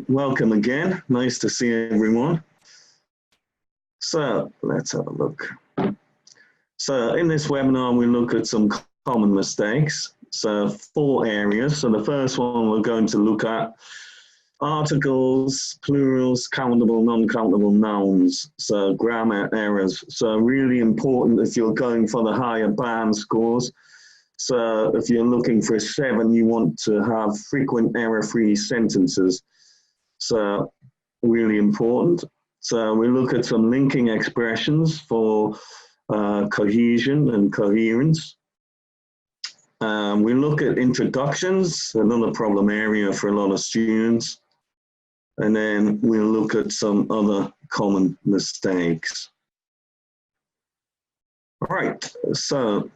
welcome again. Nice to see everyone. So let's have a look. So in this webinar, we look at some common mistakes. So 4 areas. So the first one we're going to look at articles, plurals, countable, non-countable nouns. So grammar errors. So really important if you're going for the higher band scores. So if you're looking for a 7, you want to have frequent error-free sentences. So really important. So we look at some linking expressions for cohesion and coherence. We look at introductions, another problem area for a lot of students. And then we'll look at some other common mistakes. All right, so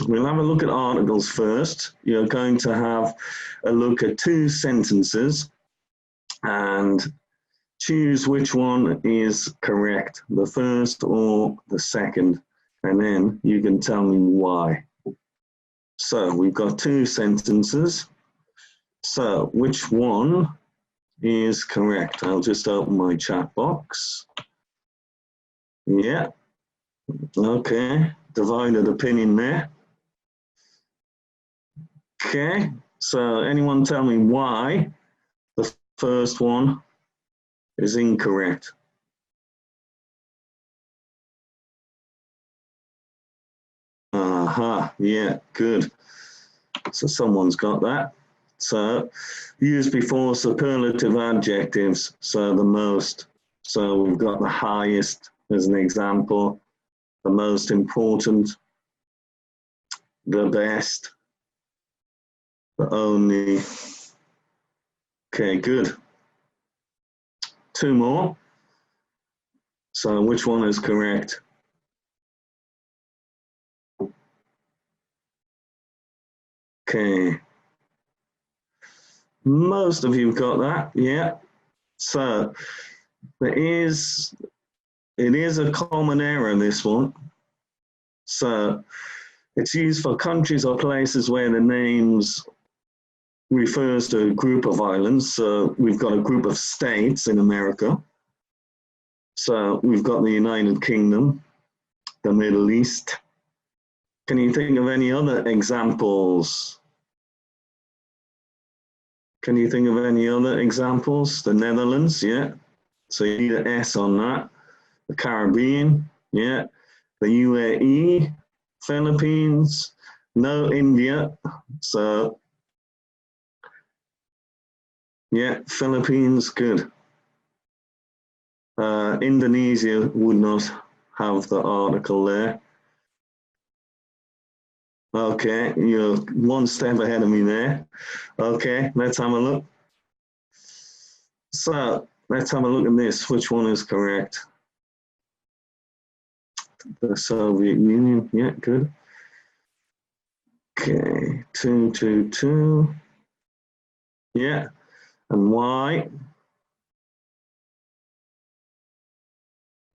we'll have a look at articles first. You're going to have a look at 2 sentences and choose which one is correct, the first or the second, and then you can tell me why. So we've got 2 sentences. So which one is correct? I'll just open my chat box. Yeah, okay, divided opinion there. Okay, so anyone tell me why the first one is incorrect? Aha, yeah, good. So someone's got that. So used before superlative adjectives, so the most. So we've got the highest as an example, the most important, the best, the only. Okay, good. 2 more. So which one is correct? Okay. Most of you've got that, yeah. So it is a common error, this one. So it's used for countries or places where the names refers to a group of islands. So we've got a group of states in America. So we've got the United Kingdom, the Middle East. Can you think of any other examples? Can you think of any other examples? The Netherlands, yeah. So you need an S on that. The Caribbean, yeah. The UAE, Philippines, no India. So yeah, Philippines, good. Indonesia would not have the article there. Okay, you're 1 step ahead of me there. Okay, let's have a look. So let's have a look at this. Which one is correct? The Soviet Union, yeah, good. Okay, 2, 2, 2. Yeah, and why?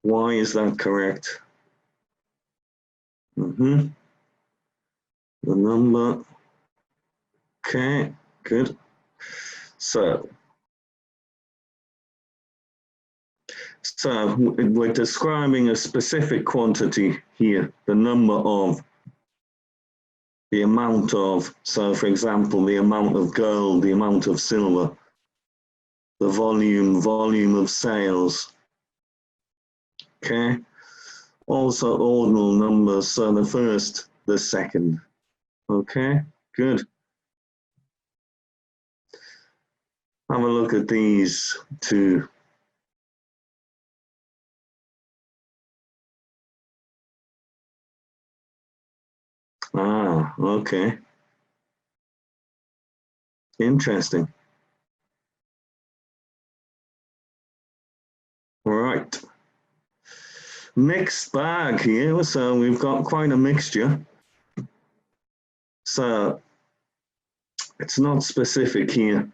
Why is that correct? The number. Okay, good. So we're describing a specific quantity here, the number of, the amount of. So for example, the amount of gold, the amount of silver, the volume of sales. Okay, also ordinal numbers, so the first, the second. Okay, good. Have a look at these 2. Ah, okay. Interesting. All right. Mixed bag here, so we've got quite a mixture. So it's not specific here.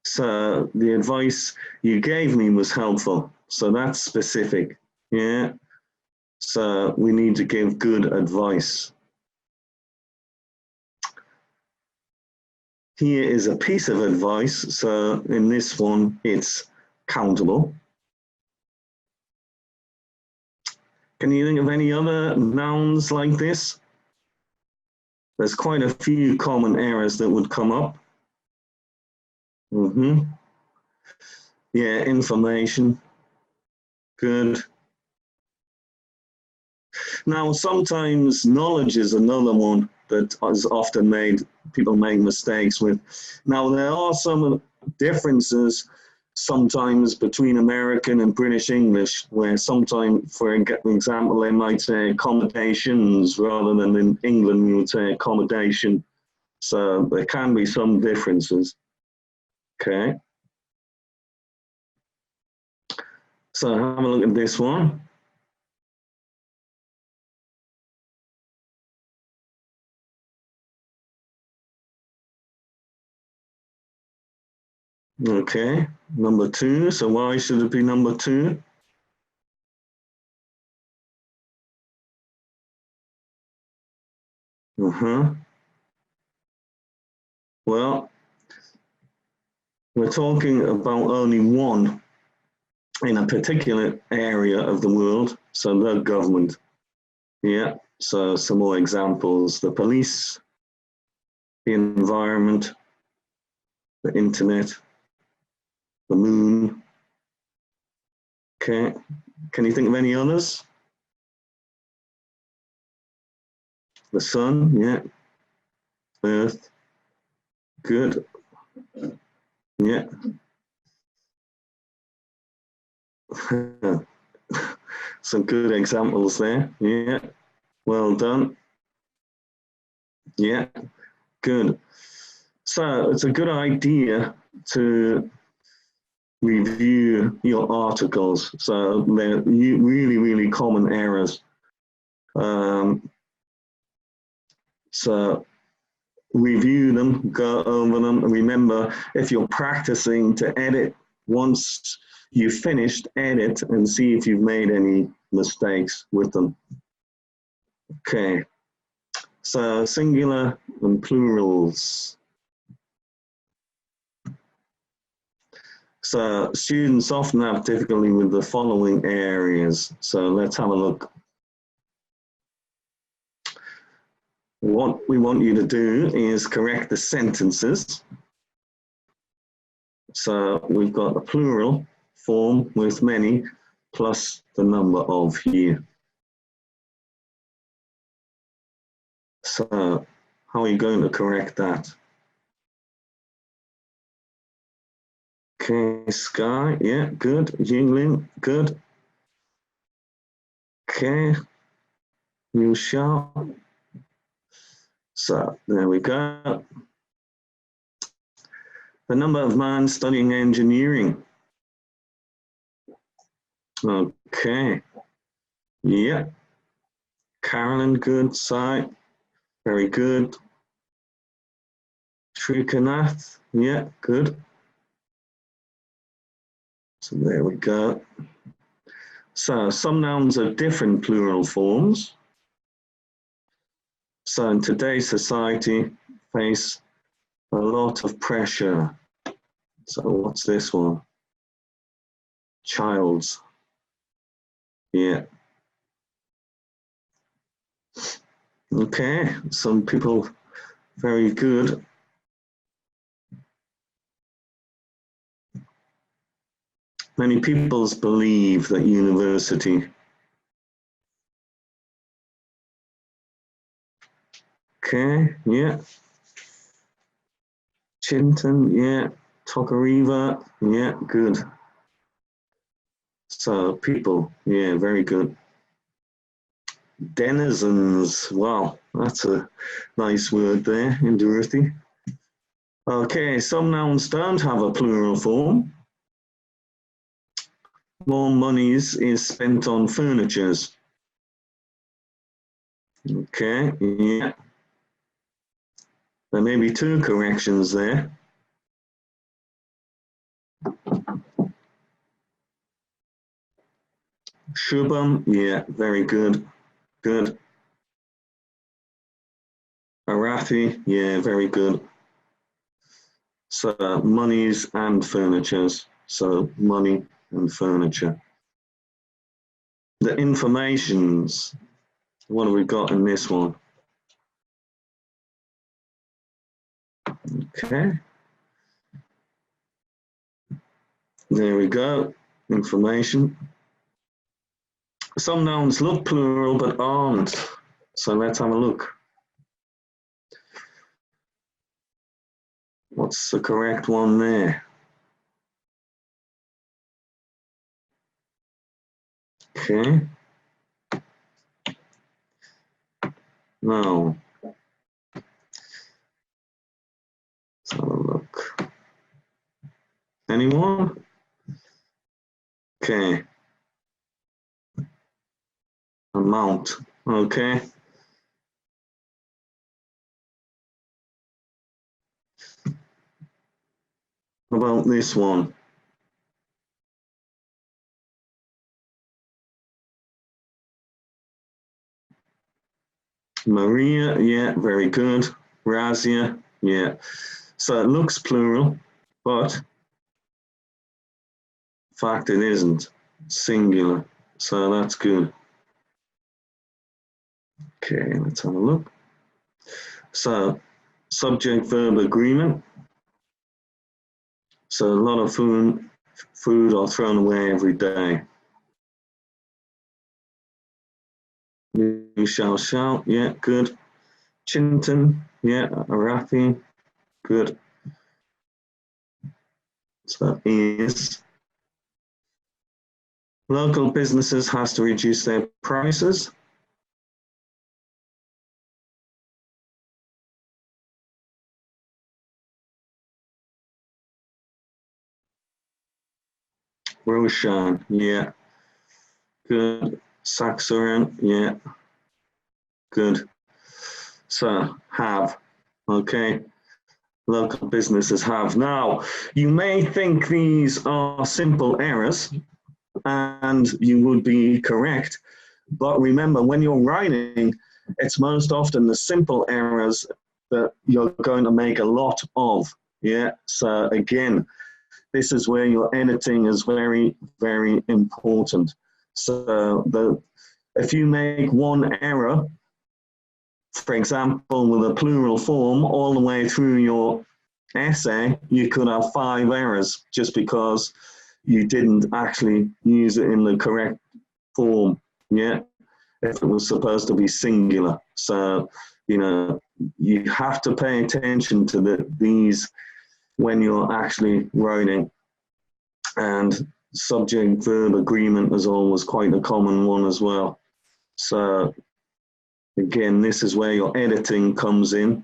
So the advice you gave me was helpful. So that's specific, yeah. So we need to give good advice. Here is a piece of advice. So in this one, it's countable. Can you think of any other nouns like this? There's quite a few common errors that would come up. Yeah, information. Good. Now, sometimes knowledge is another one that is often people make mistakes with. Now, there are some differences sometimes between American and British English, where sometimes, for example, they might say accommodations rather than in England we would say accommodation. So there can be some differences. Okay. So have a look at this one. Okay, number 2. So why should it be number 2? Well, we're talking about only one in a particular area of the world, so the government. Yeah, so some more examples. The police, the environment, the internet, the moon. Okay, can you think of any others? The sun, yeah. Earth, good. Yeah. Some good examples there, yeah. Well done. Yeah, good. So it's a good idea to review your articles. So they're really, really common errors. So review them, go over them. Remember, if you're practicing to edit, once you've finished, edit and see if you've made any mistakes with them. Okay, so singular and plurals. So students often have difficulty with the following areas. So let's have a look. What we want you to do is correct the sentences. So we've got a plural form with many plus the number of here. So how are you going to correct that? Okay, Sky, yeah, good. Yingling, good. Okay, you shall. So there we go. The number of men studying engineering. Okay. Yeah. Carolyn, good. Sai, very good. Shrikanath, yeah, good. So there we go. So some nouns are different plural forms. So in today's society, face a lot of pressure. So what's this one? Child's. Yeah. Okay, some people very good. Many people believe that university. Okay, yeah. Chinton, yeah. Tokariva, yeah, good. So people, yeah, very good. Denizens, wow, that's a nice word there in Dorothy. Okay, some nouns don't have a plural form. More monies is spent on furnitures. Okay, yeah. There may be 2 corrections there. Shubham, yeah, very good. Good. Arathi, yeah, very good. So monies and furnitures. So money and furniture. The informations. What have we got in this one? Okay. There we go. Information. Some nouns look plural but aren't. So let's have a look. What's the correct one there? Okay. Now, let's have a look. Anyone? Okay. Amount. Okay. How about this one? Maria, yeah, very good. Razia, yeah. So it looks plural, but in fact it isn't. Singular. So that's good. Okay, let's have a look. So subject-verb agreement. So a lot of food are thrown away every day. You shall, yeah, good. Chinton, yeah, Arathi, good. So is. Local businesses has to reduce their prices. Roshan, yeah, good. Saxoran, yeah, good. So have, okay. Local businesses have. Now, you may think these are simple errors, and you would be correct. But remember, when you're writing, it's most often the simple errors that you're going to make a lot of. Yeah. So again, this is where your editing is very, very important. So if you make one error, for example, with a plural form all the way through your essay, you could have 5 errors just because you didn't actually use it in the correct form, yeah, if it was supposed to be singular. So, you know, you have to pay attention to these when you're actually writing. And subject-verb agreement is always quite a common one as well. So, again, this is where your editing comes in.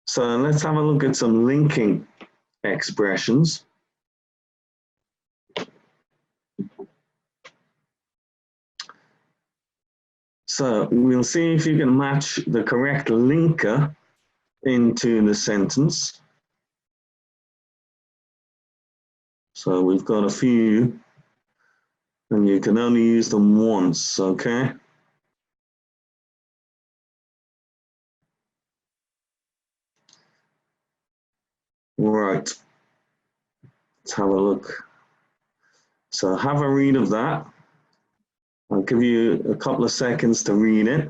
So let's have a look at some linking expressions. So we'll see if you can match the correct linker into the sentence. So we've got a few, and you can only use them once, okay? Right, let's have a look. So have a read of that. I'll give you a couple of seconds to read it.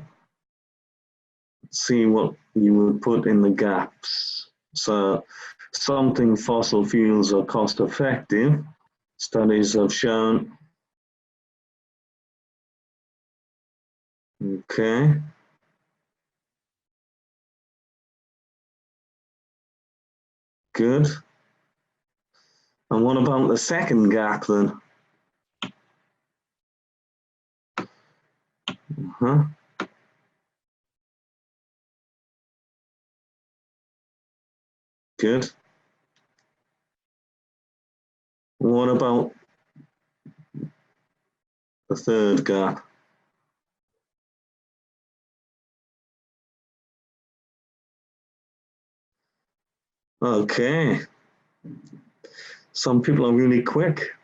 See what you would put in the gaps. So something fossil fuels are cost effective. Studies have shown. Okay. Good. And what about the second gap then? Uh-huh. Good. What about the third gap? Okay. Some people are really quick.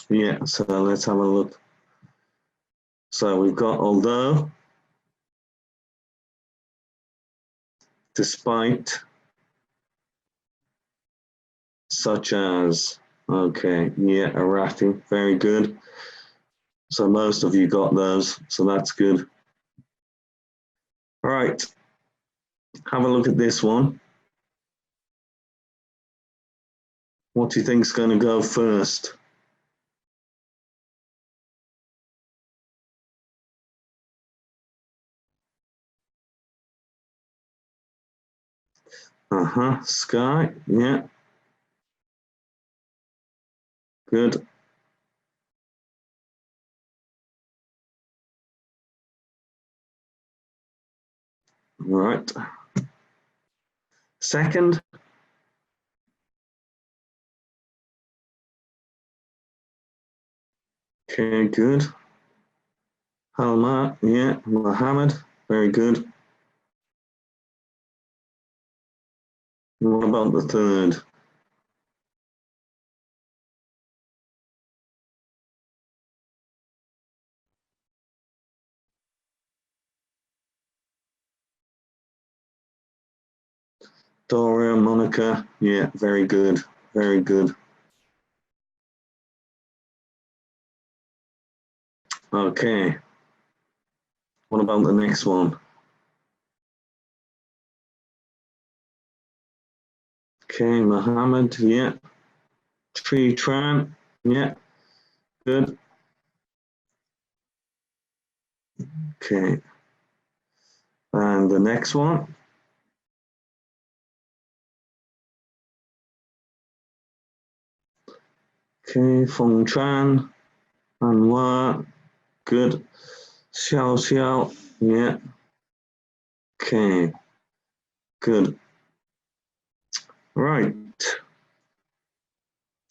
Yeah, so let's have a look. So we've got although, despite, such as. Okay, yeah, erratic, very good. So most of you got those, so that's good. All right, have a look at this one. What do you think is going to go first? Sky, yeah. Good. All right. Second. Okay, good. Halma, yeah. Mohammed, very good. What about the third? Dora, Monica, yeah, very good, very good. Okay. What about the next one? Okay, Mohammed, yeah. Tree Tran, yeah, good. Okay. And the next one? Okay, Feng Tran, Anwar, good. Xiao Xiao, yeah. Okay, good. Right.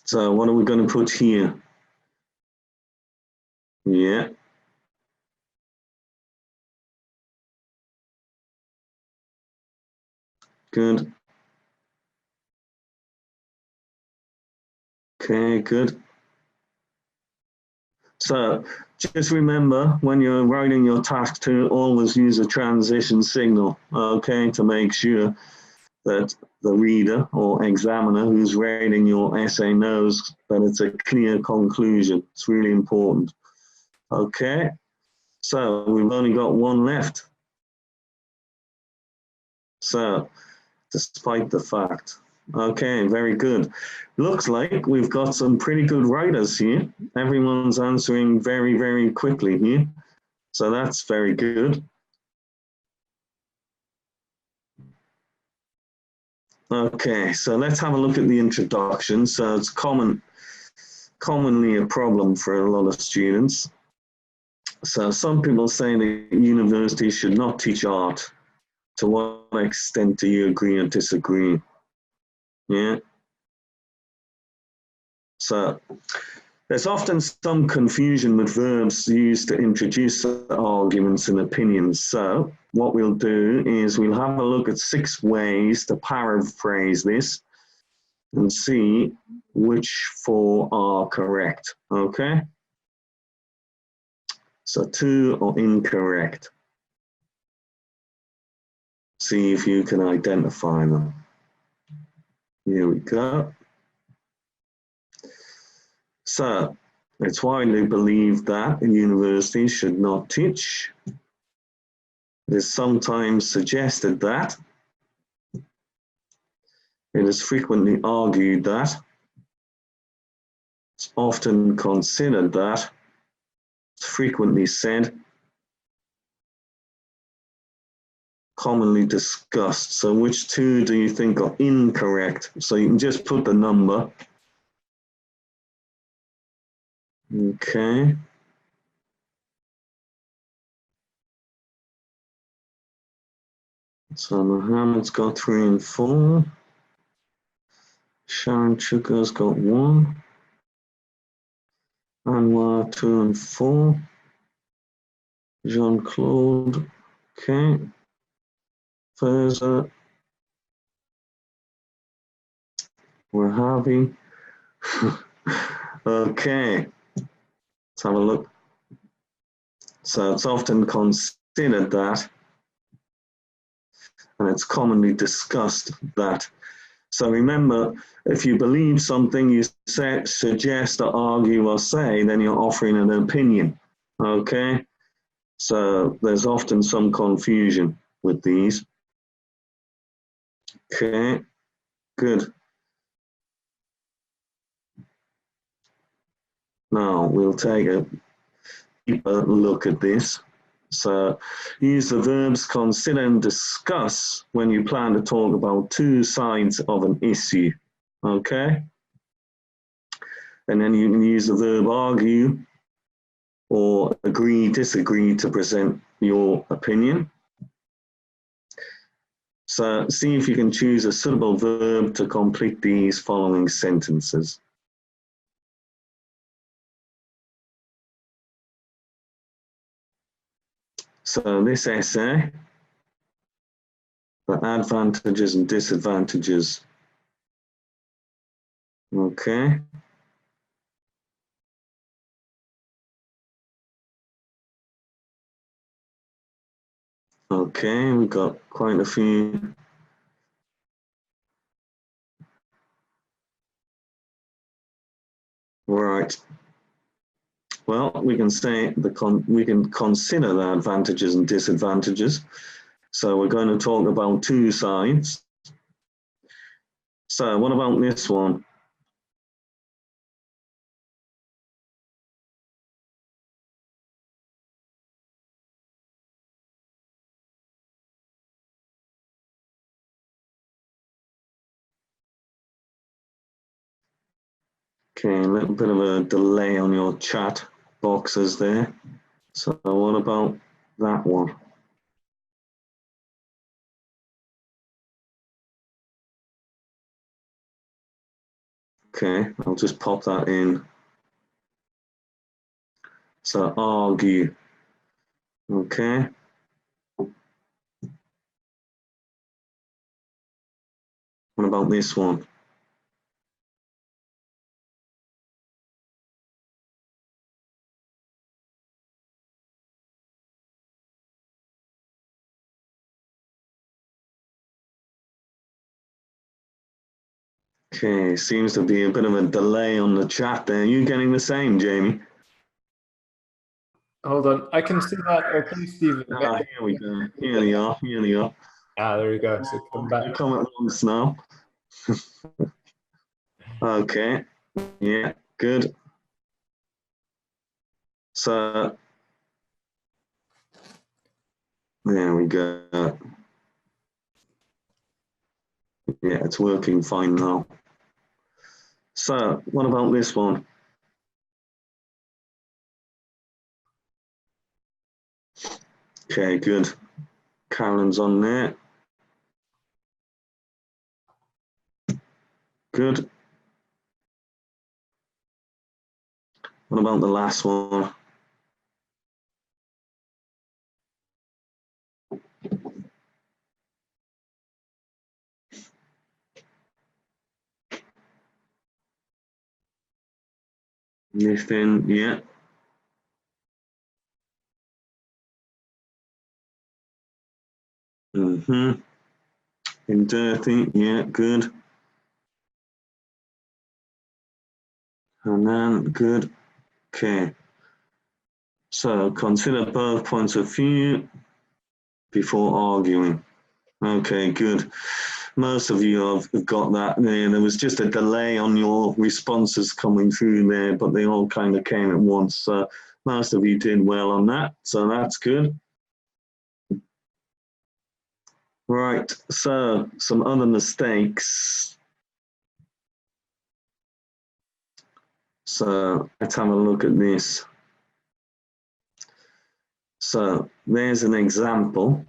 So what are we going to put here? Yeah. Good. Okay, good. So just remember when you're writing your task to always use a transition signal, okay, to make sure that the reader or examiner who's reading your essay knows that it's a clear conclusion. It's really important. Okay, so we've only got one left. So, despite the fact. Okay, very good. Looks like we've got some pretty good writers here. Everyone's answering very, very quickly here. So that's very good. Okay, so let's have a look at the introduction. So it's commonly a problem for a lot of students. So some people say that universities should not teach art. To what extent do you agree or disagree? Yeah. So there's often some confusion with verbs used to introduce arguments and opinions. So what we'll do is we'll have a look at 6 ways to paraphrase this and see which 4 are correct, okay? So 2 are incorrect. See if you can identify them. Here we go. So it's widely believed that universities should not teach. It is sometimes suggested that. It is frequently argued that. It's often considered that. It's frequently said. Commonly discussed. So which 2 do you think are incorrect? So you can just put the number. Okay. So Mohammed's got 3 and 4. Sharon Chuka's got 1. Anwar 2 and 4. Jean-Claude, okay. Further. Wahhabi. Okay. Let's have a look. So it's often considered that. and it's commonly discussed that. So remember, if you believe something you say, suggest or argue or say, then you're offering an opinion, okay? So there's often some confusion with these. Okay, good. Now we'll take a deeper look at this. So use the verbs consider and discuss when you plan to talk about two sides of an issue, okay? And then you can use the verb argue or agree, disagree to present your opinion. So see if you can choose a suitable verb to complete these following sentences. So this essay, the advantages and disadvantages. Okay. Okay, we've got quite a few. Right. Well, we can say we can consider the advantages and disadvantages. So we're going to talk about two sides. So what about this one? Okay, a little bit of a delay on your chat boxes there. So what about that one? Okay, I'll just pop that in. So argue. Okay. What about this one? Okay, seems to be a bit of a delay on the chat there. Are you getting the same, Jamie? Hold on, I can see that. Okay, Stephen. Ah, here we go. Here they are. Here they are. Ah, there we go. So come back. Come at once now. Okay. Yeah, good. So there we go. Yeah, it's working fine now. So what about this one? Okay, good. Carolyn's on there. Good. What about the last one? Anything? Yeah. Mm-hmm. In dirty, yeah, good. And then, good. Okay. So consider both points of view before arguing. Okay, good. Most of you have got that there. There was just a delay on your responses coming through there, but they all kind of came at once. So most of you did well on that. So that's good. Right, so some other mistakes. So let's have a look at this. So there's an example.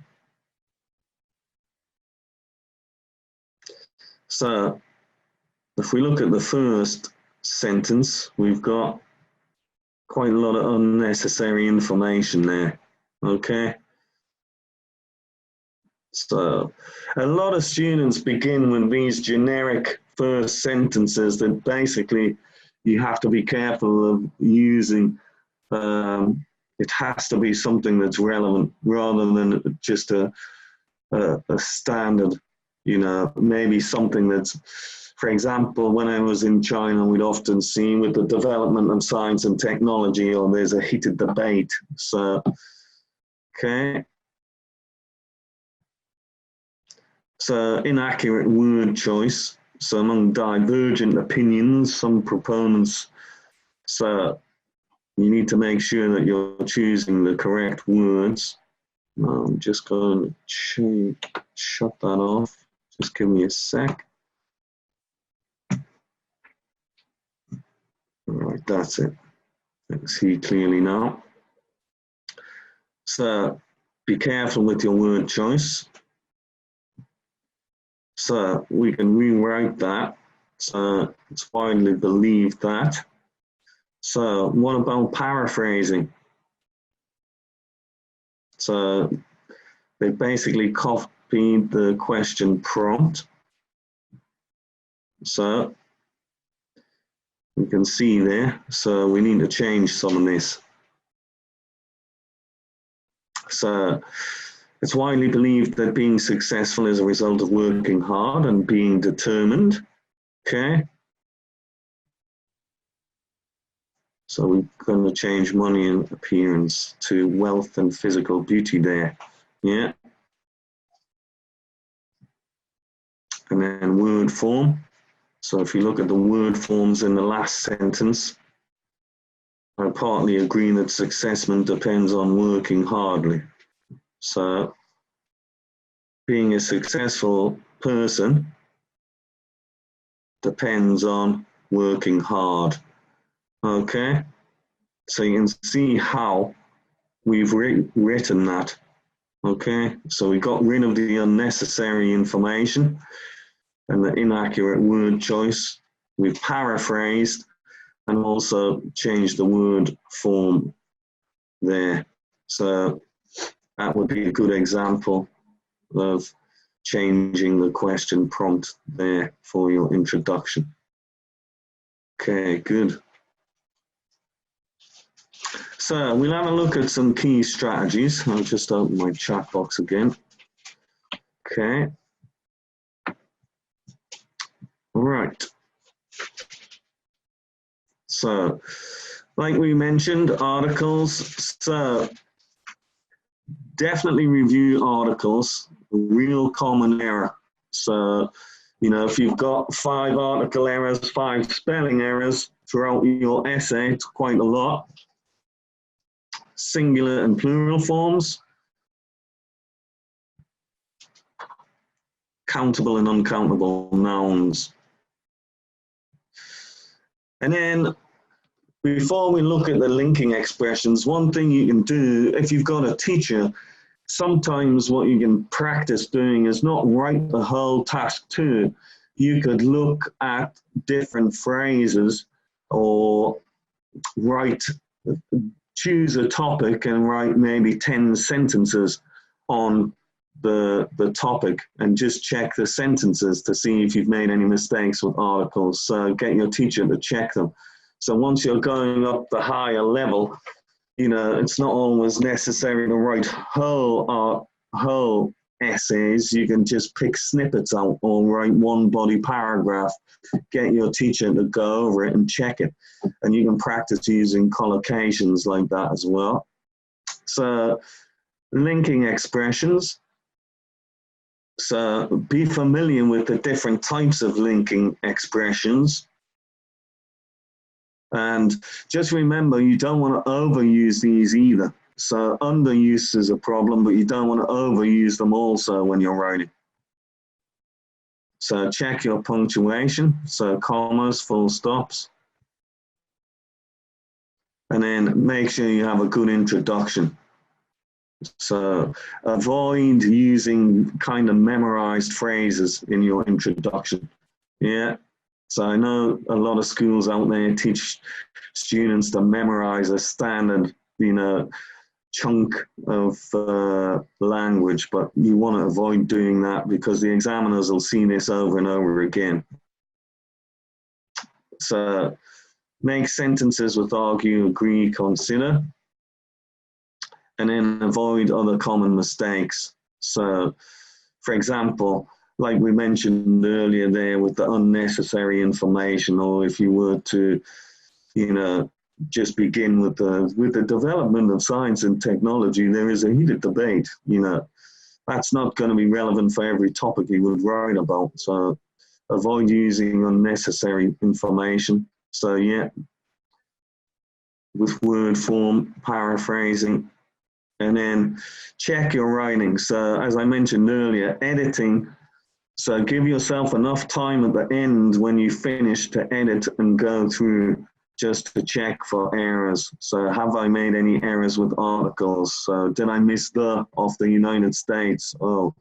So if we look at the first sentence, we've got quite a lot of unnecessary information there, okay? So a lot of students begin with these generic first sentences that basically you have to be careful of using. It has to be something that's relevant rather than just a a standard, maybe something that's, for example, when I was in China, we'd often see with the development of science and technology, or there's a heated debate. So, okay. So, inaccurate word choice. So, among divergent opinions, some proponents, so you need to make sure that you're choosing the correct words. I'm just going to shut that off. Just give me a sec. All right, that's it. I can see clearly now. So be careful with your word choice. So we can rewrite that. So it's widely believed that. So what about paraphrasing? So they basically copied the question prompt. So you can see there. So we need to change some of this. So it's widely believed that being successful is a result of working hard and being determined. Okay. So we're going to change money and appearance to wealth and physical beauty there. Yeah. And then word form. So if you look at the word forms in the last sentence, I partly agree that success depends on working hardly. So being a successful person depends on working hard. Okay, so you can see how we've written that. Okay, so we got rid of the unnecessary information and the inaccurate word choice. We've paraphrased and also changed the word form there. So that would be a good example of changing the question prompt there for your introduction. Okay, good. So we'll have a look at some key strategies. I'll just open my chat box again. Okay. All right. So, like we mentioned, articles. So definitely review articles. Real common error. So, if you've got 5 article errors, 5 spelling errors throughout your essay, it's quite a lot. Singular and plural forms. Countable and uncountable nouns. And then before we look at the linking expressions, one thing you can do if you've got a teacher, sometimes what you can practice doing is not write the whole task to. You could look at different phrases or choose a topic and write maybe 10 sentences on the topic and just check the sentences to see if you've made any mistakes with articles. So get your teacher to check them. So once you're going up the higher level, it's not always necessary to write whole essays. You can just pick snippets out or write one body paragraph. Get your teacher to go over it and check it. And you can practice using collocations like that as well. So linking expressions. So be familiar with the different types of linking expressions. And just remember, you don't want to overuse these either. So underuse is a problem, but you don't want to overuse them also when you're writing. So check your punctuation, so commas, full stops. And then make sure you have a good introduction. So avoid using kind of memorized phrases in your introduction. Yeah. So I know a lot of schools out there teach students to memorize a standard, chunk of language, but you want to avoid doing that because the examiners will see this over and over again. So make sentences with argue, agree, consider, and then avoid other common mistakes. So for example, like we mentioned earlier there with the unnecessary information, or if you were to, you know, just begin with the development of science and technology, there is a heated debate, you know. That's not going to be relevant for every topic you would write about. So avoid using unnecessary information. So yeah, with word form, paraphrasing, and then check your writing. So as I mentioned earlier, editing. So give yourself enough time at the end when you finish to edit and go through just to check for errors. So have I made any errors with articles? So did I miss the of the United States? Oh,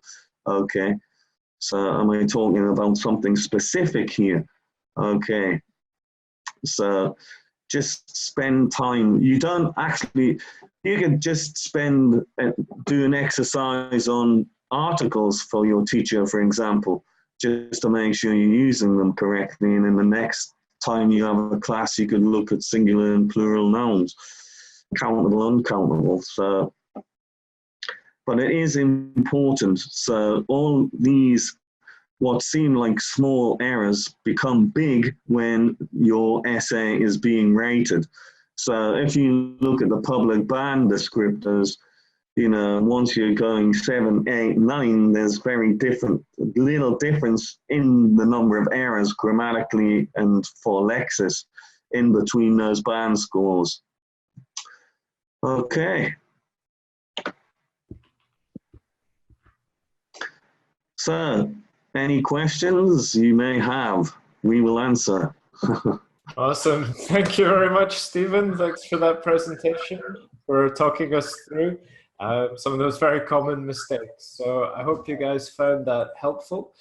okay. So am I talking about something specific here? Okay. So just spend time. You don't actually, you can just do an exercise on articles for your teacher, for example, just to make sure you're using them correctly. And then the next time you have a class, you could look at singular and plural nouns, countable, uncountable. So, but it is important. So all these, what seem like small errors, become big when your essay is being rated. So if you look at the public band descriptors, you know, once you're going 7, 8, 9, there's little difference in the number of errors grammatically and for lexis in between those band scores. Okay. So, any questions you may have, we will answer. Awesome. Thank you very much, Stephen. Thanks for that presentation, for talking us through some of those very common mistakes. So I hope you guys found that helpful.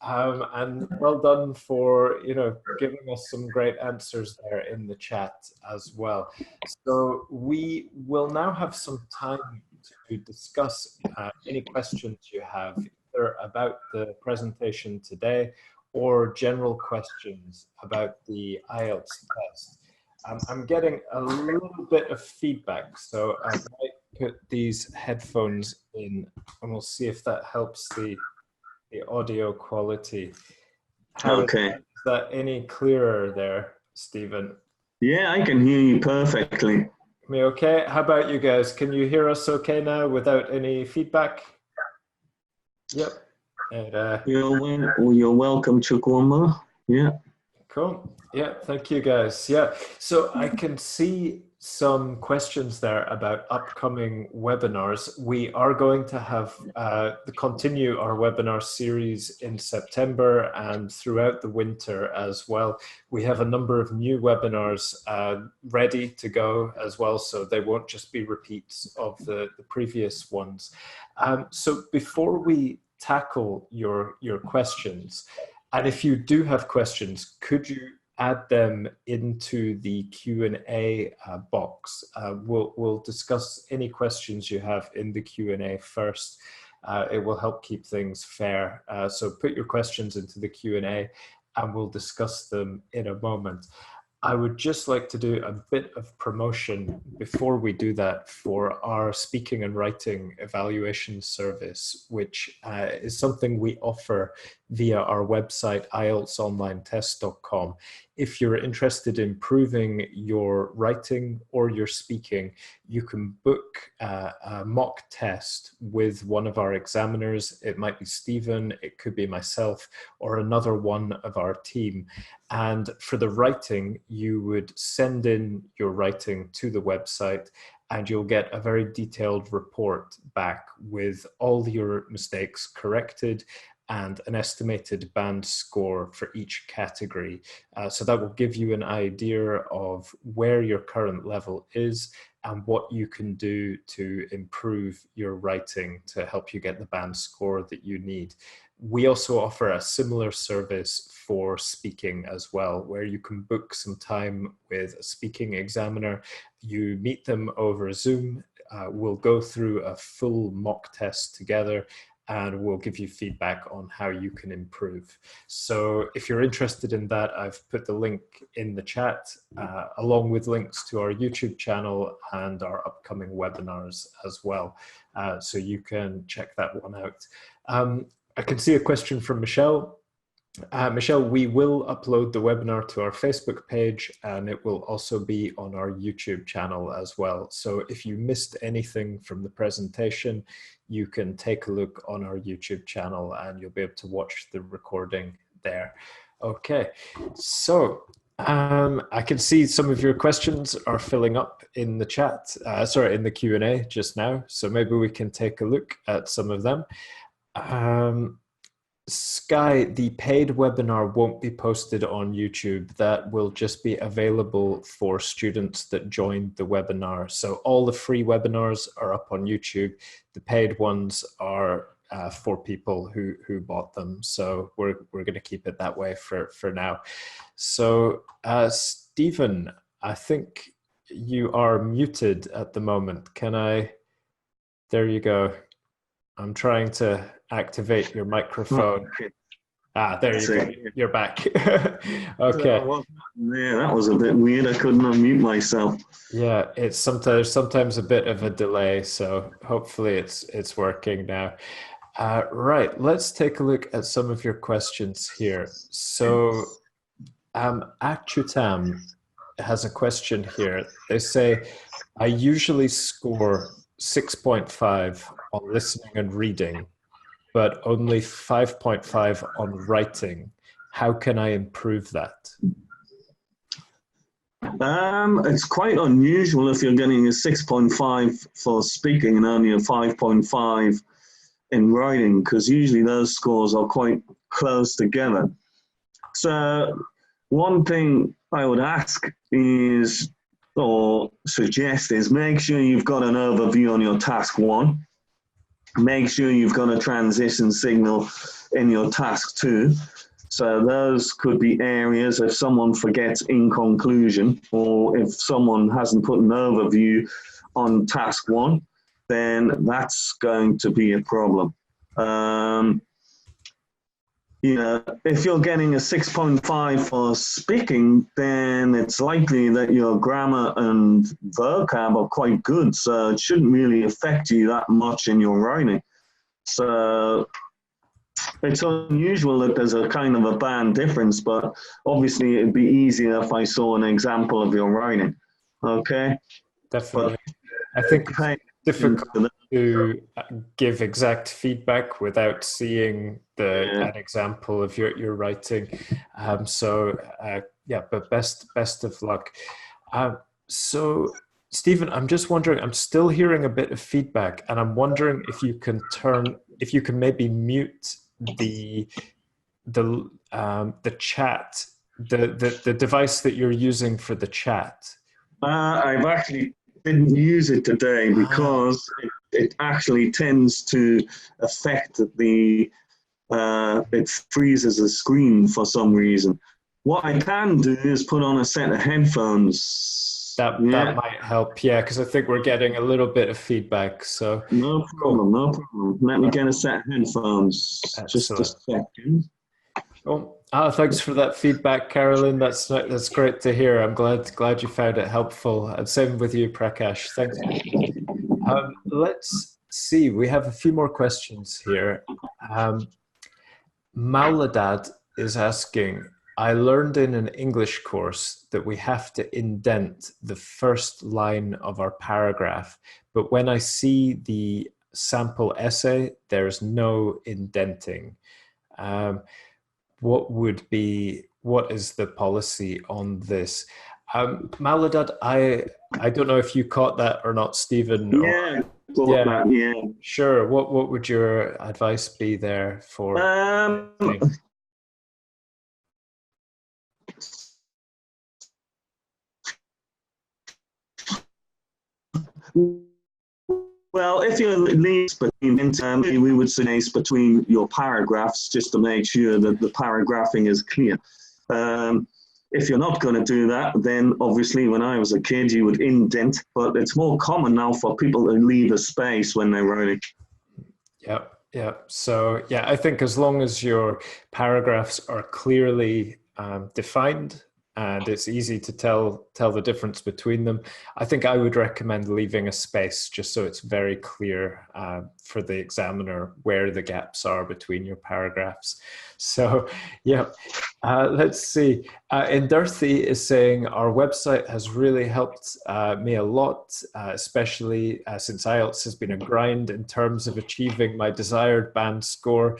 And well done for, you know, giving us some great answers there in the chat as well. So we will now have some time to discuss any questions you have either about the presentation today or general questions about the IELTS test. I'm getting a little bit of feedback, so I might put these headphones in and we'll see if that helps the audio quality. How Okay. is that any clearer there, Stephen? Yeah, I can hear you perfectly. Me okay? How about you guys? Can you hear us okay now without any feedback? Yep. And, you're welcome, Chukwuma. Yeah. cool. Yeah, thank you guys. Yeah, so I can see some questions there about upcoming webinars. We are going to have continue our webinar series in September and throughout the winter as well. We have a number of new webinars ready to go as well, so they won't just be repeats of the previous ones. So before we tackle your questions, and if you do have questions, could you add them into the Q&A box? We'll discuss any questions you have in the Q&A first. It will help keep things fair. So put your questions into the Q&A and we'll discuss them in a moment. I would just like to do a bit of promotion before we do that for our speaking and writing evaluation service, which is something we offer via our website, IELTSonlinetest.com. If you're interested in improving your writing or your speaking, you can book a mock test with one of our examiners. It might be Stephen, it could be myself, or another one of our team. And for the writing, you would send in your writing to the website and you'll get a very detailed report back with all your mistakes corrected and an estimated band score for each category. So that will give you an idea of where your current level is and what you can do to improve your writing to help you get the band score that you need. We also offer a similar service for speaking as well, where you can book some time with a speaking examiner. You meet them over Zoom. We'll go through a full mock test together and we'll give you feedback on how you can improve. So if you're interested in that, I've put the link in the chat, along with links to our YouTube channel and our upcoming webinars as well. So you can check that one out. I can see a question from Michelle. Michelle, we will upload the webinar to our Facebook page, and it will also be on our YouTube channel as well. So if you missed anything from the presentation, you can take a look on our YouTube channel and you'll be able to watch the recording there. Okay, so I can see some of your questions are filling up in the chat, sorry, in the Q&A just now. So maybe we can take a look at some of them. Sky, the paid webinar won't be posted on YouTube. That will just be available for students that joined the webinar. So all the free webinars are up on YouTube. The paid ones are for people who bought them. So we're going to keep it that way for now. So Stephen, I think you are muted at the moment. Can I? There you go. I'm trying to activate your microphone. There you go. You're back. Okay. Yeah, that was a bit weird. I couldn't unmute myself. Yeah, it's sometimes a bit of a delay, so hopefully it's working now. Right, let's take a look at some of your questions here. So Actutam has a question here. They say, I usually score 6.5 on listening and reading, but only 5.5 on writing. How can I improve that? It's quite unusual if you're getting a 6.5 for speaking and only a 5.5 in writing, because usually those scores are quite close together. So one thing I would ask is, or suggest, is make sure you've got an overview on your task 1. Make sure you've got a transition signal in your task 2. So those could be areas if someone forgets in conclusion, or if someone hasn't put an overview on task 1, then that's going to be a problem. You know, if you're getting a 6.5 for speaking, then it's likely that your grammar and vocab are quite good, so it shouldn't really affect you that much in your writing. So it's unusual that there's a kind of a band difference, but obviously it'd be easier if I saw an example of your writing. Okay? Definitely. But I think it's difficult to give exact feedback without seeing an example of your writing. Yeah, but best of luck. So Stephen, I'm just wondering, I'm still hearing a bit of feedback, and I'm wondering if you can maybe mute the chat, the device that you're using for the chat. I've actually didn't use it today because it actually tends to affect the it freezes the screen for some reason. What I can do is put on a set of headphones. That might help, yeah, because I think we're getting a little bit of feedback. So no problem, no problem. Let me get a set of headphones. Excellent. Just a second. Oh, thanks for that feedback, Carolyn. That's great to hear. I'm glad you found it helpful. And same with you, Prakash. Thanks. Let's see. We have a few more questions here. Mauladad is asking, I learned in an English course that we have to indent the first line of our paragraph, but when I see the sample essay, there's no indenting. What is the policy on this? Mauladad, I don't know if you caught that or not, Stephen. Yeah, yeah. Sure. What would your advice be there for? Well, if you're between, we would space between your paragraphs just to make sure that the paragraphing is clear. If you're not going to do that, then obviously when I was a kid, you would indent, but it's more common now for people to leave a space when they're writing. Yeah. So yeah, I think as long as your paragraphs are clearly defined and it's easy to tell the difference between them. I think I would recommend leaving a space just so it's very clear for the examiner where the gaps are between your paragraphs. So yeah, let's see. Inderthi is saying, our website has really helped me a lot, especially since IELTS has been a grind in terms of achieving my desired band score.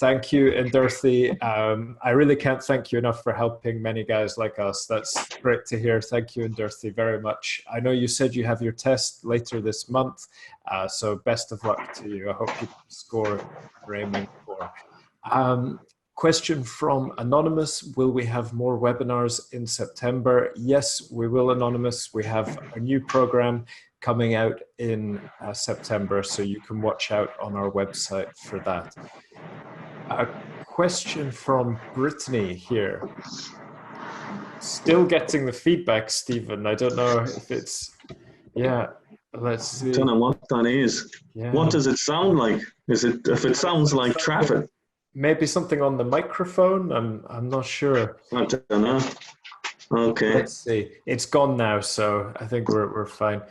Thank you, Inderthi. I really can't thank you enough for helping many guys like us. That's great to hear. Thank you, Inderthi, very much. I know you said you have your test later this month, so best of luck to you. I hope you score you're aiming for. Question from Anonymous, will we have more webinars in September? Yes, we will, Anonymous. We have a new program coming out in September, so you can watch out on our website for that. A question from Brittany here. Still getting the feedback, Stephen. I don't know if it's, yeah, let's see. I don't know what that is. Yeah. What does it sound like? Is it, if it sounds like traffic? Maybe something on the microphone. I'm not sure. I don't know. Okay. Let's see. It's gone now, so I think we're fine.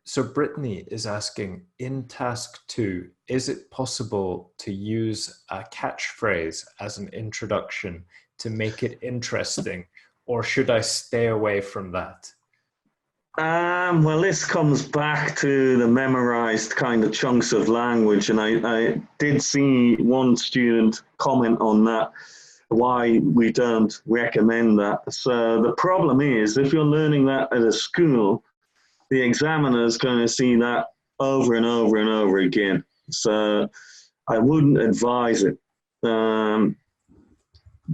So Brittany is asking, in task 2, is it possible to use a catchphrase as an introduction to make it interesting, or should I stay away from that? Well, this comes back to the memorized kind of chunks of language, and I did see one student comment on that, why we don't recommend that. So the problem is, if you're learning that at a school, the examiner is going to see that over and over and over again. So I wouldn't advise it.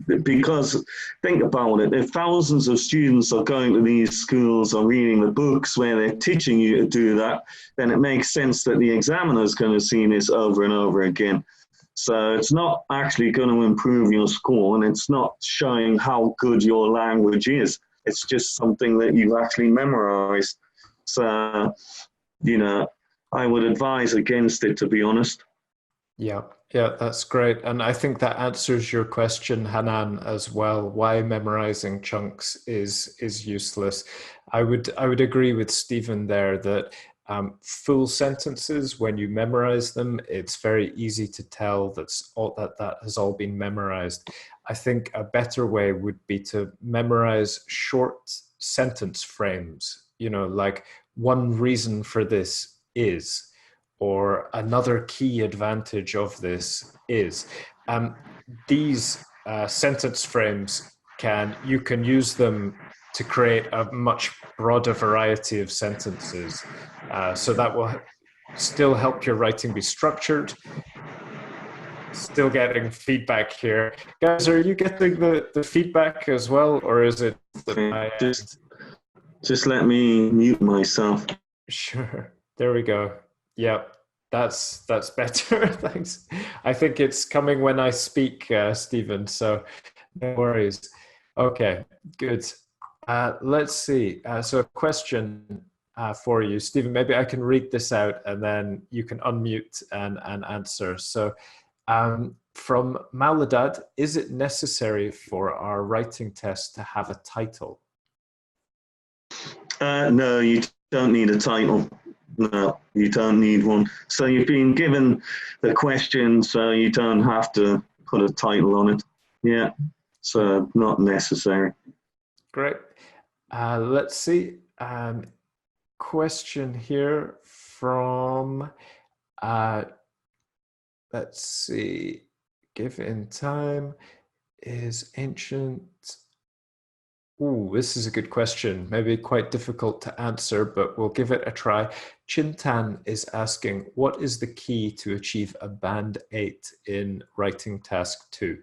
Because think about it, if thousands of students are going to these schools or reading the books where they're teaching you to do that, then it makes sense that the examiner is going to see this over and over again. So it's not actually going to improve your score, and it's not showing how good your language is. It's just something that you've actually memorized. So, you know, I would advise against it, to be honest. Yeah, that's great. And I think that answers your question, Hanan, as well, why memorizing chunks is useless. I would agree with Stephen there that full sentences, when you memorize them, it's very easy to tell that has all been memorized. I think a better way would be to memorize short sentence frames, you know, like one reason for this is, or another key advantage of this is. These sentence frames, you can use them to create a much broader variety of sentences. So that will still help your writing be structured. Still getting feedback here. Guys, are you getting the feedback as well, or is it just let me mute myself. Sure. There we go. Yeah, that's better. Thanks. I think it's coming when I speak, Stephen, so no worries. Okay, good. Let's see. So a question for you, Stephen. Maybe I can read this out and then you can unmute and answer. So from Mauladad, is it necessary for our writing test to have a title? No, you don't need a title. No, you don't need one. So you've been given the question, so you don't have to put a title on it. Yeah, so not necessary. Great. Let's see. Question here from, let's see, given time is ancient. Ooh, this is a good question. Maybe quite difficult to answer, but we'll give it a try. Chintan is asking, what is the key to achieve a band 8 in writing task 2?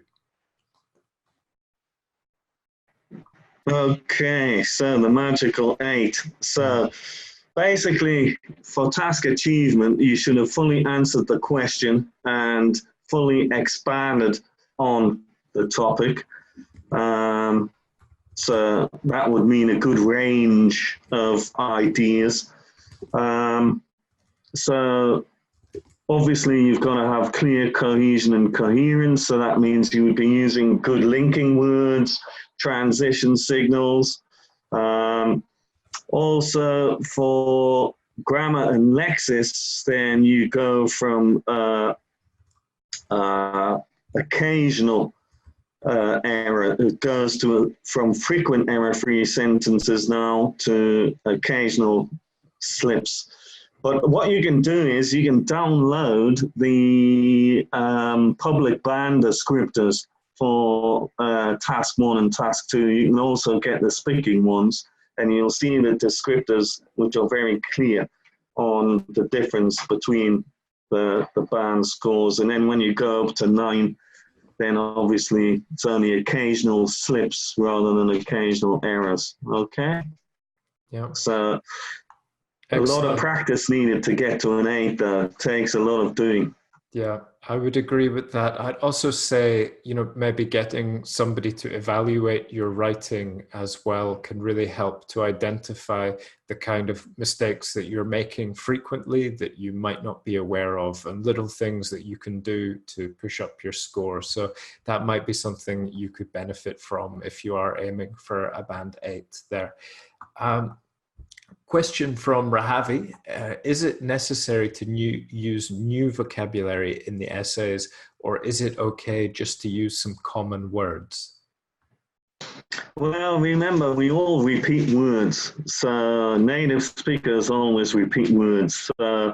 Okay, so the magical 8. So basically, for task achievement, you should have fully answered the question and fully expanded on the topic. So that would mean a good range of ideas. So Obviously, you've got to have clear cohesion and coherence. So that means you would be using good linking words, transition signals. Also, for grammar and lexis, then you go from occasional error. It goes to from frequent error-free sentences now to occasional slips. But what you can do is you can download the public band descriptors for task 1 and task 2. You can also get the speaking ones, and you'll see the descriptors which are very clear on the difference between the band scores. And then when you go up to 9, then obviously it's only occasional slips rather than occasional errors. Okay? Yeah. So excellent. A lot of practice needed to get to an 8, though. It takes a lot of doing. Yeah, I would agree with that. I'd also say, you know, maybe getting somebody to evaluate your writing as well can really help to identify the kind of mistakes that you're making frequently that you might not be aware of, and little things that you can do to push up your score. So that might be something you could benefit from if you are aiming for a band 8 there. Question from Rahavi, is it necessary to use new vocabulary in the essays, or is it okay just to use some common words? Well, remember, we all repeat words. So native speakers always repeat words. So,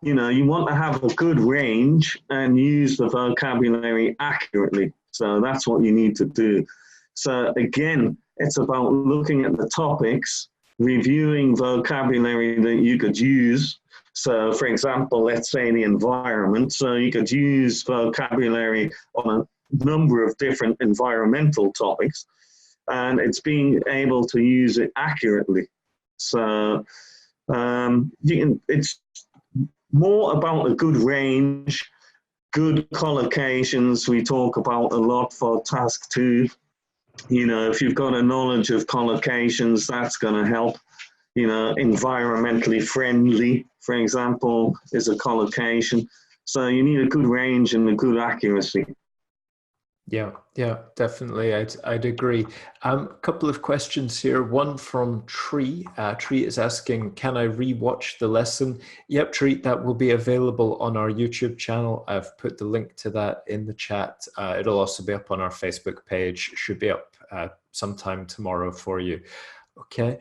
you know, you want to have a good range and use the vocabulary accurately. So that's what you need to do. So again, it's about looking at the topics, reviewing vocabulary that you could use. So for example, let's say the environment. So you could use vocabulary on a number of different environmental topics, and it's being able to use it accurately. So it's more about a good range, good collocations. We talk about a lot for task 2. You know, if you've got a knowledge of collocations, that's going to help. You know, environmentally friendly, for example, is a collocation. So you need a good range and a good accuracy. Yeah, definitely. I'd agree. A couple of questions here. One from Tree. Tree is asking, can I re-watch the lesson? Yep, Tree, that will be available on our YouTube channel. I've put the link to that in the chat. It'll also be up on our Facebook page. Should be up sometime tomorrow for you. Okay.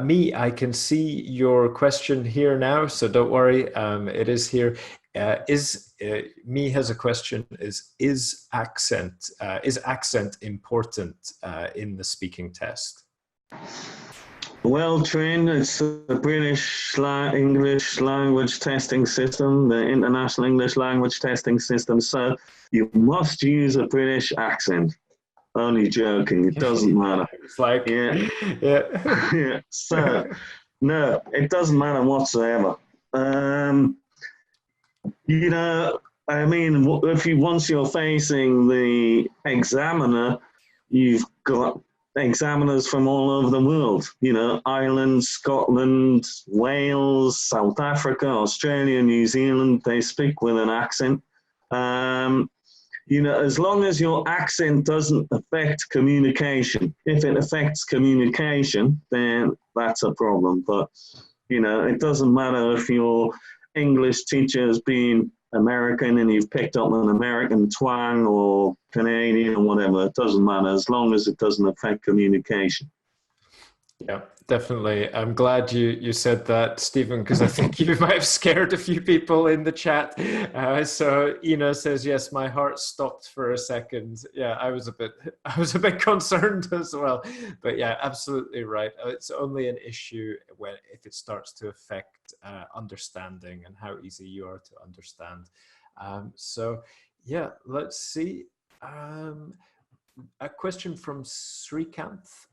Me, I can see your question here now, so don't worry. It is here. Me has a question: is accent important in the speaking test? Well, Trin, it's the British English language testing system, the International English language testing system. So you must use a British accent. Only joking. It doesn't matter. It's like, yeah. yeah. So, no, it doesn't matter whatsoever. You know, I mean, once you're facing the examiner, you've got examiners from all over the world. You know, Ireland, Scotland, Wales, South Africa, Australia, New Zealand. They speak with an accent. You know, as long as your accent doesn't affect communication. If it affects communication, then that's a problem. But, you know, it doesn't matter if your English teacher has been American and you've picked up an American twang or Canadian or whatever. It doesn't matter as long as it doesn't affect communication. Yeah, definitely. I'm glad you said that, Stephen, because I think you might have scared a few people in the chat. So Ina says, yes, my heart stopped for a second. Yeah, I was a bit concerned as well. But yeah, absolutely right. It's only an issue if it starts to affect understanding and how easy you are to understand. So yeah, let's see. A question from Srikanth.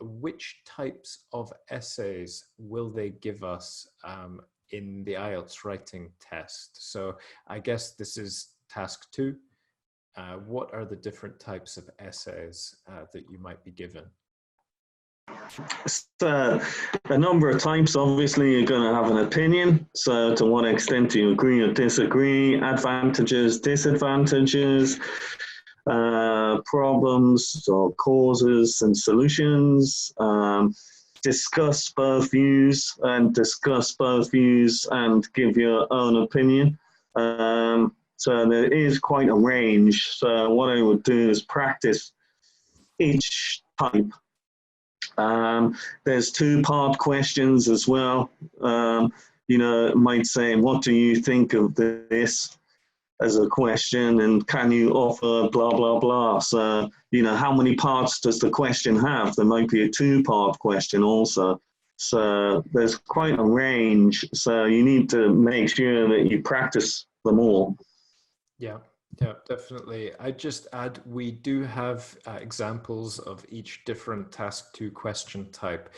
Which types of essays will they give us in the IELTS writing test? So I guess this is task 2. What are the different types of essays that you might be given? So a number of types, obviously you're going to have an opinion. So to what extent do you agree or disagree? Advantages, disadvantages, problems or causes and solutions. Discuss both views and give your own opinion. So there is quite a range. So what I would do is practice each type. There's two-part questions as well. You know, it might say, what do you think of this as a question, and can you offer blah, blah, blah. So, you know, how many parts does the question have? There might be a two-part question also. So there's quite a range. So you need to make sure that you practice them all. Yeah. Yeah, definitely. I just add, we do have examples of each different task 2 question type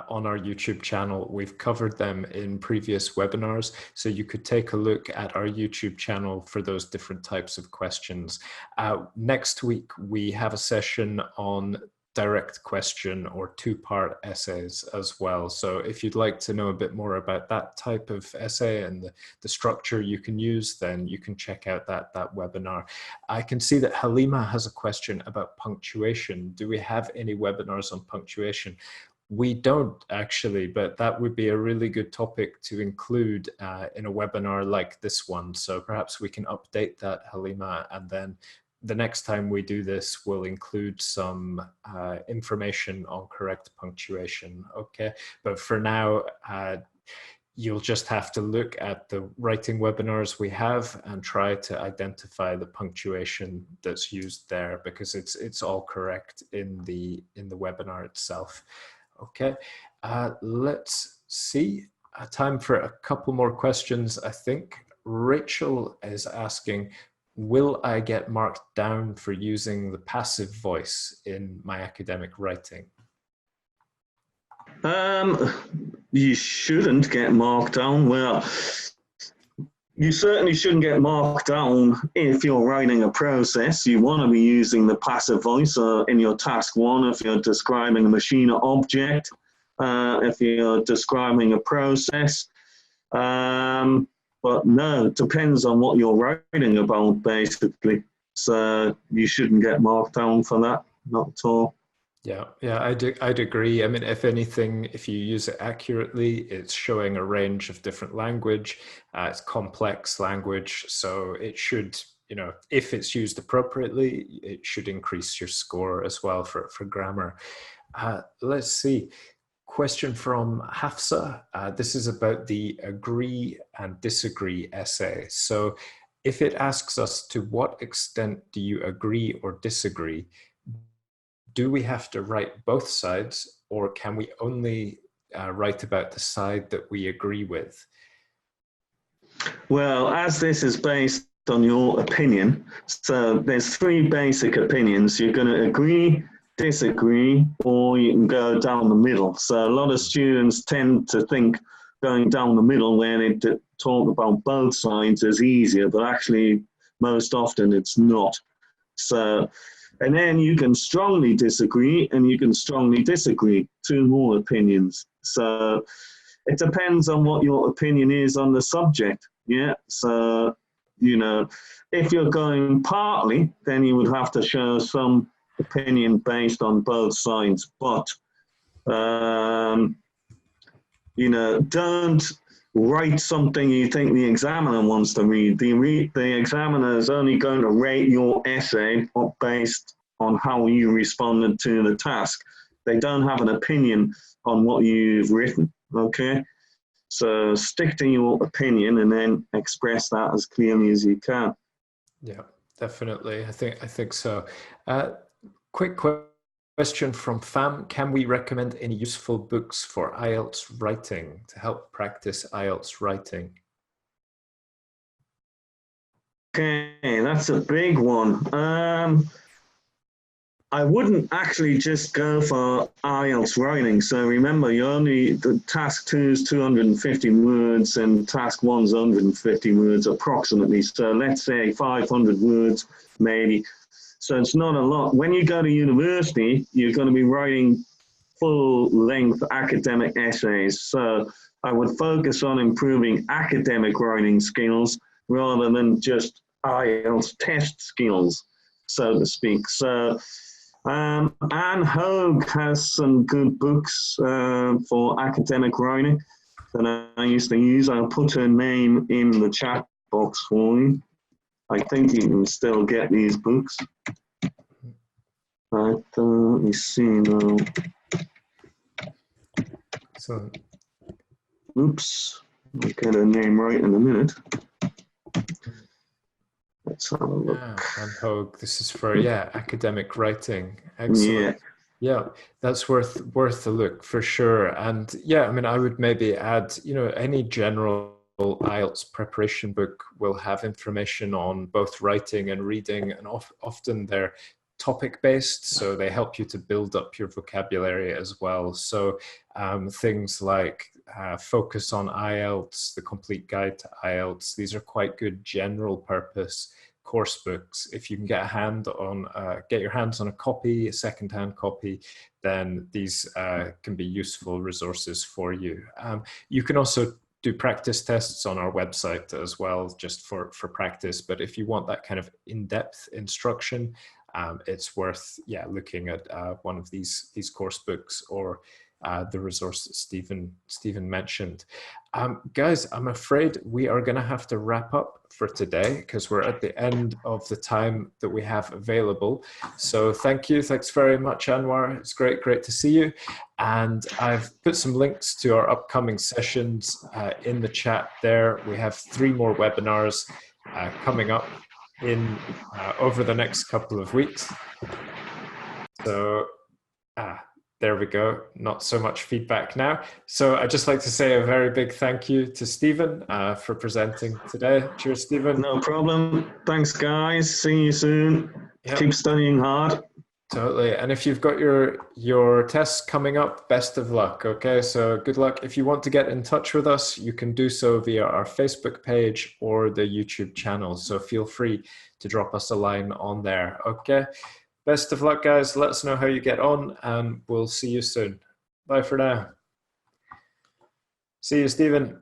on our YouTube channel. We've covered them in previous webinars, so you could take a look at our YouTube channel for those different types of questions. Next week, we have a session on direct question or 2-part essays as well. So if you'd like to know a bit more about that type of essay and the structure you can use, then you can check out that webinar. I can see that Halima has a question about punctuation. Do we have any webinars on punctuation? We don't actually, but that would be a really good topic to include in a webinar like this one. So perhaps we can update that, Halima, and then the next time we do this, we'll include some information on correct punctuation, okay? But for now, you'll just have to look at the writing webinars we have and try to identify the punctuation that's used there, because it's all correct in the webinar itself, okay? Let's see, time for a couple more questions, I think. Rachel is asking, will I get marked down for using the passive voice in my academic writing? You shouldn't get marked down. Well, you certainly shouldn't get marked down if you're writing a process. You want to be using the passive voice in your task 1 if you're describing a machine or object, if you're describing a process. But no, it depends on what you're writing about, basically. So you shouldn't get marked down for that, not at all. Yeah, I'd agree. I mean, if anything, if you use it accurately, it's showing a range of different language. It's complex language, so it should, you know, if it's used appropriately, it should increase your score as well for grammar. Let's see. Question from Hafsa. This is about the agree and disagree essay. So if it asks us, to what extent do you agree or disagree, do we have to write both sides, or can we only write about the side that we agree with? Well, as this is based on your opinion, so there's 3 basic opinions. You're going to agree, disagree, or you can go down the middle. So a lot of students tend to think going down the middle where they talk about both sides is easier, but actually most often it's not. So, and then you can strongly disagree and you can strongly disagree, 2 more opinions. So it depends on what your opinion is on the subject. Yeah, so, you know, if you're going partly, then you would have to show some opinion based on both sides. But, you know, don't write something you think the examiner wants to read. The examiner is only going to rate your essay based on how you responded to the task. They don't have an opinion on what you've written, okay? So stick to your opinion and then express that as clearly as you can. Yeah, definitely. I think so. Quick question from Fam. Can we recommend any useful books for IELTS writing to help practice IELTS writing? Okay, that's a big one. I wouldn't actually just go for IELTS writing. So remember, the task 2 is 250 words and task 1 is 150 words approximately. So let's say 500 words maybe. So it's not a lot. When you go to university, you're going to be writing full-length academic essays. So I would focus on improving academic writing skills rather than just IELTS test skills, so to speak. So Anne Hogue has some good books for academic writing that I used to use. I'll put her name in the chat box for you. I think you can still get these books. But let me see now. So, oops, I'll get her name right in a minute. Let's have a look. and Hogue, this is for, academic writing. Excellent. Yeah, that's worth a look for sure. And yeah, I mean, I would maybe add, any general IELTS preparation book will have information on both writing and reading, and often they're topic based, so they help you to build up your vocabulary as well. So things like Focus on IELTS, The Complete Guide to IELTS, these are quite good general purpose course books. If you can get your hands on a copy, a second-hand copy, then these can be useful resources for you. You can also do practice tests on our website as well, just for practice. But if you want that kind of in-depth instruction, it's worth looking at one of these course books or the resource that Stephen mentioned. Guys, I'm afraid we are going to have to wrap up for today because we're at the end of the time that we have available. So thanks very much, Anwar. It's great to see you. And I've put some links to our upcoming sessions in the chat there. We have 3 more webinars coming up in over the next couple of weeks. So there we go. Not so much feedback now. So I'd just like to say a very big thank you to Stephen for presenting today. Cheers, Stephen. No problem. Thanks, guys. See you soon. Yep. Keep studying hard. Totally. And if you've got your tests coming up, best of luck. Okay, so good luck. If you want to get in touch with us, you can do so via our Facebook page or the YouTube channel. So feel free to drop us a line on there. Okay. Best of luck, guys. Let us know how you get on, and we'll see you soon. Bye for now. See you, Stephen.